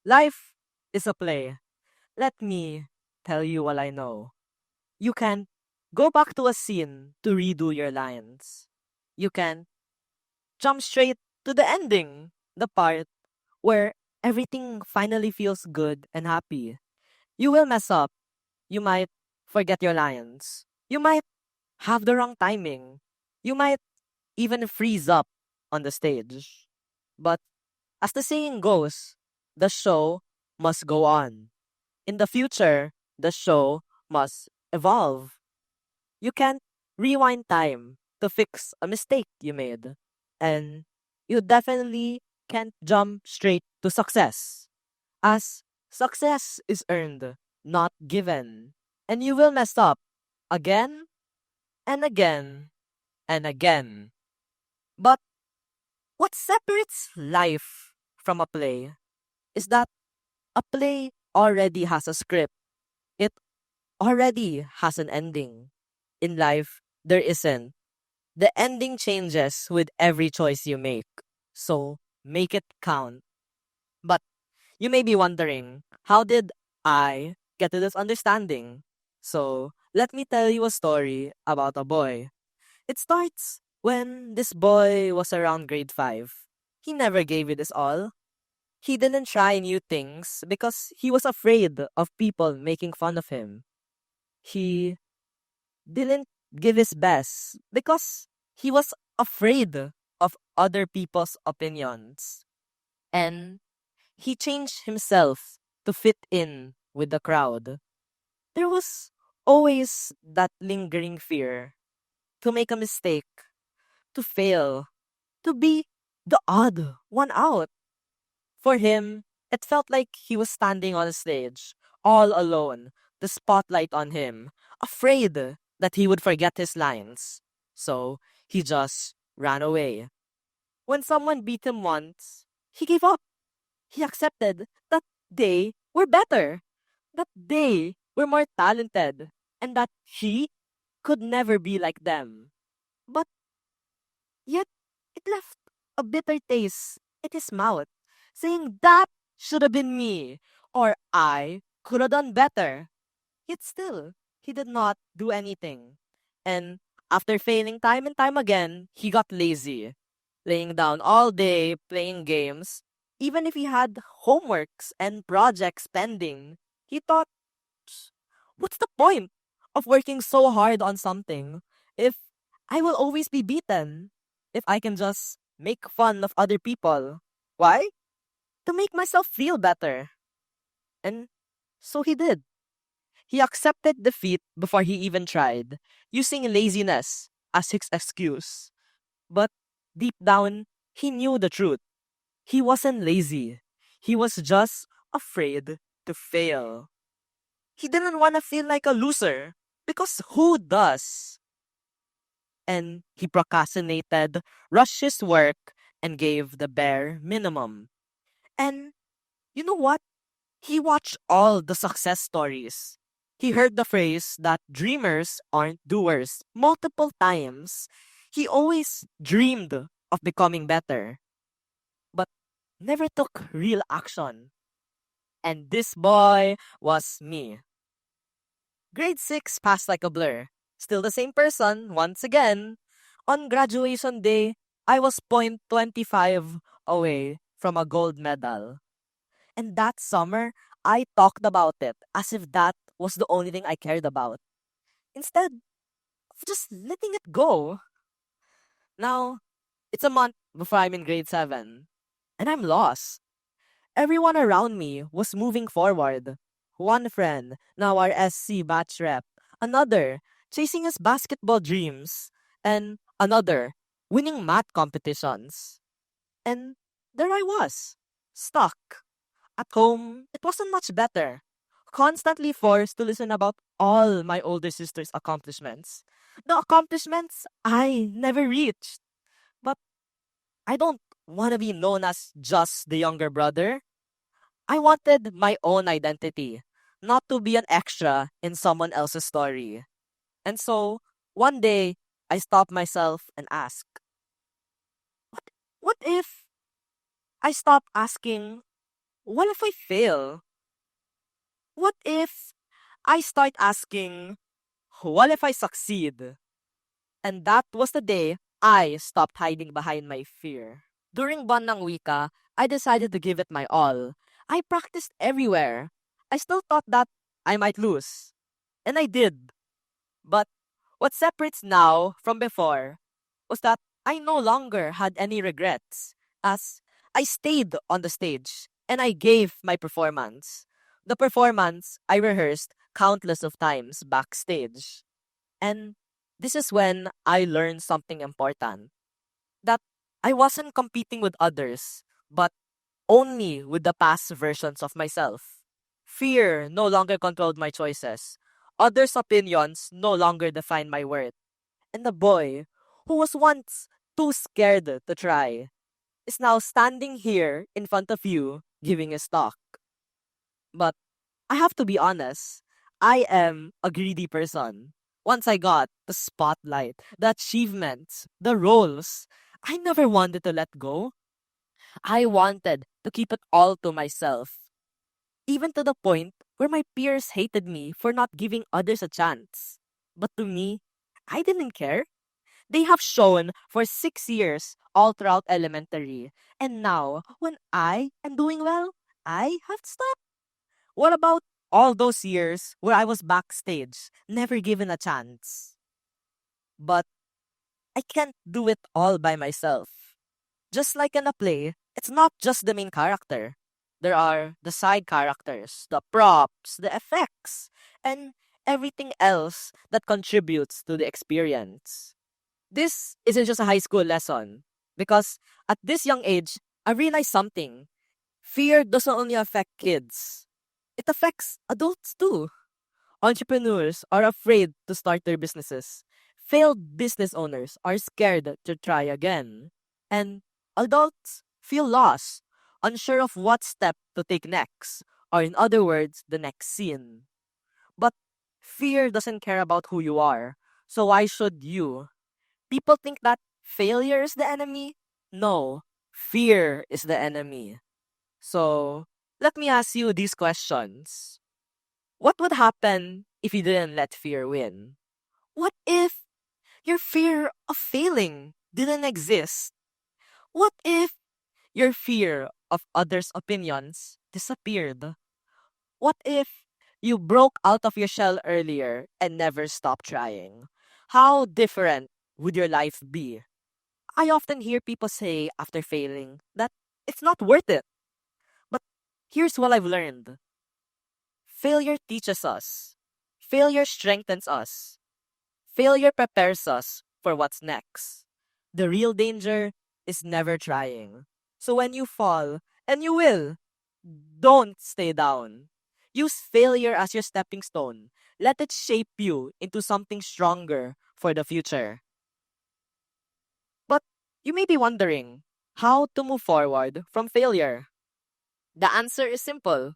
Life is a play. Let me tell you what I know. You can go back to a scene to redo your lines. You can jump straight to the ending, the part where everything finally feels good and happy. You will mess up. You might forget your lines. You might have the wrong timing. You might even freeze up on the stage. But as the saying goes, the show must go on. In the future, the show must evolve. You can't rewind time to fix a mistake you made. And you definitely can't jump straight to success, as success is earned, not given. And you will mess up again and again and again. But what separates life from a play is that a play already has a script. It already has an ending. In life, there isn't. The ending changes with every choice you make. So, make it count. But you may be wondering, how did I get to this understanding? So, let me tell you a story about a boy. It starts when this boy was around grade 5. He never gave it his all. He didn't try new things because he was afraid of people making fun of him. He didn't give his best because he was afraid of other people's opinions. And he changed himself to fit in with the crowd. There was always that lingering fear to make a mistake, to fail, to be the odd one out. For him, it felt like he was standing on a stage, all alone, the spotlight on him, afraid that he would forget his lines. So he just ran away. When someone beat him once, he gave up. He accepted that they were better, that they were more talented, and that he could never be like them. But yet, it left a bitter taste in his mouth, saying that should have been me, or I could have done better. Yet still, he did not do anything. And after failing time and time again, he got lazy, laying down all day playing games. Even if he had homeworks and projects pending, he thought, what's the point of working so hard on something if I will always be beaten? If I can just make fun of other people. Why? To make myself feel better. And so he did. He accepted defeat before he even tried, using laziness as his excuse. But deep down, he knew the truth. He wasn't lazy. He was just afraid to fail. He didn't want to feel like a loser. Because who does? And he procrastinated, rushed his work, and gave the bare minimum. And you know what? He watched all the success stories. He heard the phrase that dreamers aren't doers multiple times. He always dreamed of becoming better, but never took real action. And this boy was me. Grade 6 passed like a blur. Still the same person, once again. On graduation day, I was 0.25 away from a gold medal. And that summer, I talked about it as if that was the only thing I cared about. Instead of just letting it go. Now, it's a month before I'm in grade 7. And I'm lost. Everyone around me was moving forward. One friend, now our SC batch rep. Another, chasing his basketball dreams. And another, winning math competitions. And there I was, stuck. At home, it wasn't much better. Constantly forced to listen about all my older sister's accomplishments. The accomplishments I never reached. But I don't want to be known as just the younger brother. I wanted my own identity, not to be an extra in someone else's story. And so, one day, I stopped myself and asked, what if I stop asking, what if I fail? What if I start asking, what if I succeed? And that was the day I stopped hiding behind my fear. During Buwan ng Wika, I decided to give it my all. I practiced everywhere. I still thought that I might lose. And I did. But what separates now from before was that I no longer had any regrets, as I stayed on the stage and I gave my performance. The performance I rehearsed countless of times backstage. And this is when I learned something important, that I wasn't competing with others, but only with the past versions of myself. Fear no longer controlled my choices. Others' opinions no longer define my worth. And the boy, who was once too scared to try, is now standing here in front of you giving a talk. But I have to be honest, I am a greedy person. Once I got the spotlight, the achievements, the roles, I never wanted to let go. I wanted to keep it all to myself, even to the point where my peers hated me for not giving others a chance. But to me, I didn't care. They have shown for 6 years all throughout elementary. And now, when I am doing well, I have to stop. What about all those years where I was backstage, never given a chance? But I can't do it all by myself. Just like in a play, it's not just the main character. There are the side characters, the props, the effects, and everything else that contributes to the experience. This isn't just a high school lesson, because at this young age, I realized something. Fear doesn't only affect kids, it affects adults too. Entrepreneurs are afraid to start their businesses. Failed business owners are scared to try again. And adults feel lost, unsure of what step to take next, or in other words, the next scene. But fear doesn't care about who you are, so why should you? People think that failure is the enemy. No, fear is the enemy. So, let me ask you these questions. What would happen if you didn't let fear win? What if your fear of failing didn't exist? What if your fear of others' opinions disappeared? What if you broke out of your shell earlier and never stopped trying? How different would your life be? I often hear people say after failing that it's not worth it. But here's what I've learned: failure teaches us, failure strengthens us, failure prepares us for what's next. The real danger is never trying. So when you fall, and you will, don't stay down. Use failure as your stepping stone. Let it shape you into something stronger for the future. But you may be wondering how to move forward from failure. The answer is simple.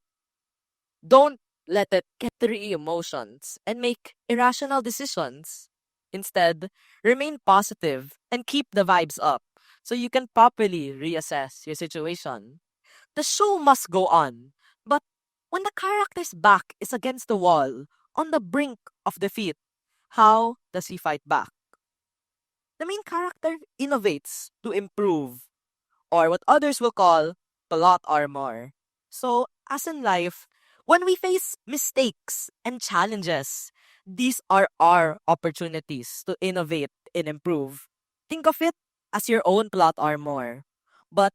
Don't let it get through your emotions and make irrational decisions. Instead, remain positive and keep the vibes up so you can properly reassess your situation. The show must go on, but when the character's back is against the wall, on the brink of defeat, how does he fight back? The main character innovates to improve, or what others will call plot armor. So, as in life, when we face mistakes and challenges, these are our opportunities to innovate and improve. Think of it as your own plot armor. But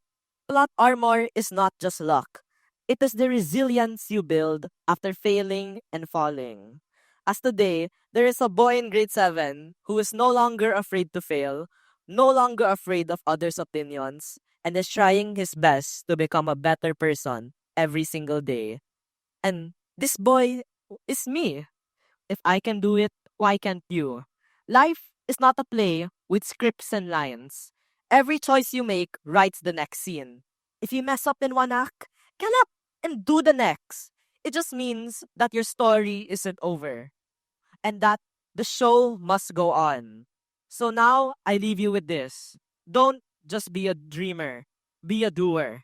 plot armor is not just luck. It is the resilience you build after failing and falling. As today, there is a boy in grade 7 who is no longer afraid to fail, no longer afraid of others' opinions, and is trying his best to become a better person every single day. And this boy is me. If I can do it, why can't you? Life is not a play with scripts and lines. Every choice you make writes the next scene. If you mess up in one act, get up and do the next. It just means that your story isn't over and that the show must go on. So now I leave you with this. Don't just be a dreamer, be a doer.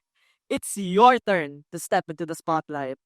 It's your turn to step into the spotlight.